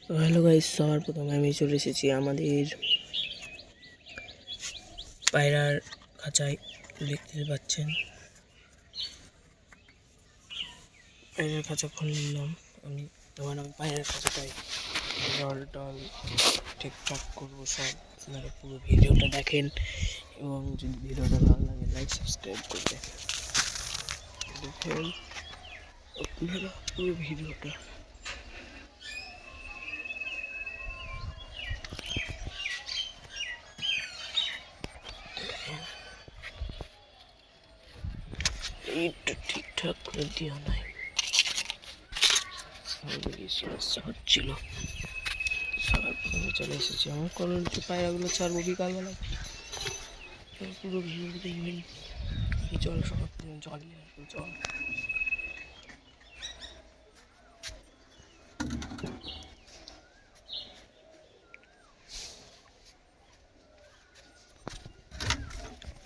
তো hello guys, সবার প্রথমে আমি চলে এসেছি আমাদের পায়রার খাঁচায়। দেখতে পাচ্ছেন পায়রার খাঁচা খুলে নিলাম আমি। তখন আমি পায়রার খাঁচাটায় জল টল ঠিকঠাক করবো সব। আপনারা পুরো ভিডিওটা দেখেন এবং যদি ভিডিওটা ভালো লাগে লাইক সাবস্ক্রাইব করবেন। দেখেন আপনারা পুরো ভিডিওটা। এইটা ঠিকঠাক করে দেওয়া নাই, সমস্যা হচ্ছিল। সবার প্রথমে চলে এসেছি আমার কলের যে পায়রাগুলো ছাড়বো বিকালবেলা। পুরো ভিডিও দেখবেন। জল সবার জল নিয়ে আসবো, জল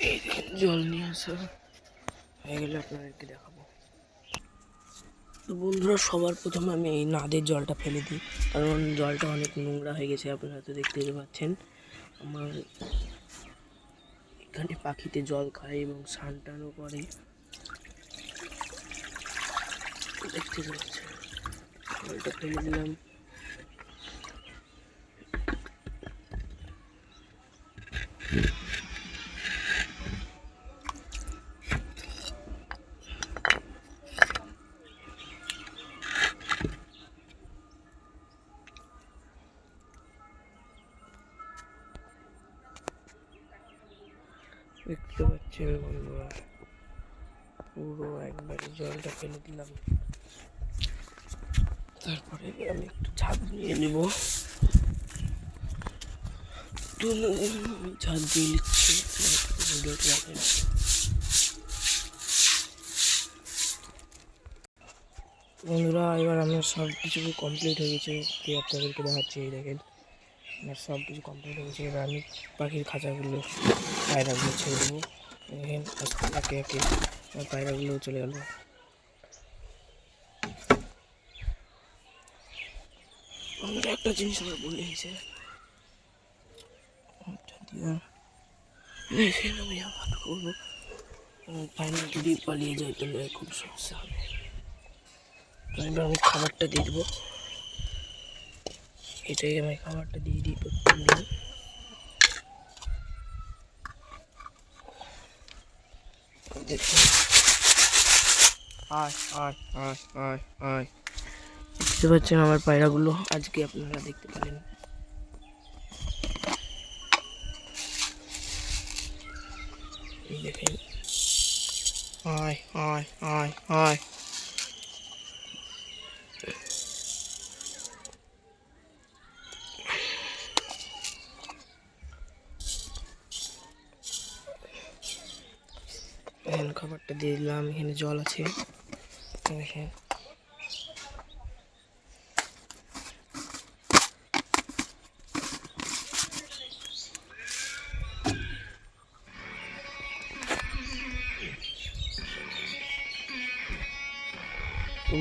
এই দেখেন জল নিয়ে আসা হয়ে গেলে আপনাদেরকে দেখাবো। তো বন্ধুরা, সবার প্রথমে আমি এই নাদের জলটা ফেলে দিই, কারণ জলটা অনেক নোংরা হয়ে গেছে। আপনারা তো দেখতেই পাচ্ছেন আমার এখানে পাখিতে জল খায় এবং স্নান টানও করে। দেখতে পাচ্ছেন জলটা ফেলে দিলাম। দেখতে পাচ্ছেন বন্ধুরা, পুরো একবারে জলটা ফেলে দিলাম। তারপরে আমি একটু ঝাঁপ নিয়ে নেব। ঝাঁপ দিয়ে নিচ্ছি, ভিডিওটি দেখেন। বন্ধুরা, এবার আমার সব কিছু কমপ্লিট হয়ে গেছে। আপনাদেরকে দেখাচ্ছি, এই দেখেন আমার সব কিছু কমপ্লিট হয়ে গেছে। এবার আমি পাখির খাঁচাগুলো পায়রাগুলো ছেড়ে দেবো। দেখেন একে একে আমার পায়রাগুলো চলে গেল। আমাদের একটা জিনিস আমার বলে গেছে, দেখেন আমি আবার করবো। পায়রা যদি পালিয়ে যায় তাহলে খুব সমস্যা হবে। এবার আমি খাবারটা দিয়ে দেবো। এটাই আমি খাবারটা দিয়ে দিই প্রত্যেক দিন। দেখুন দেখতে পাচ্ছেন আমার পায়রাগুলো আজকে আপনারা দেখতে পেলেন। দেখেন আয় আয় আয় আয়। এখন খাবারটা দিয়ে দিলাম, এখানে জল আছে দেখেন।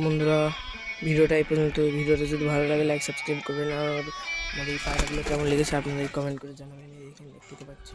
বন্ধুরা, ভিডিওটা এই পর্যন্ত। ভিডিওটা যদি ভালো লাগে লাইক সাবস্ক্রাইব করবেন। আর আমাদের এই পায়রাগুলো কেমন লেগেছে আপনাদের কমেন্ট করে জানাবেন। এখানে দেখতে পাচ্ছি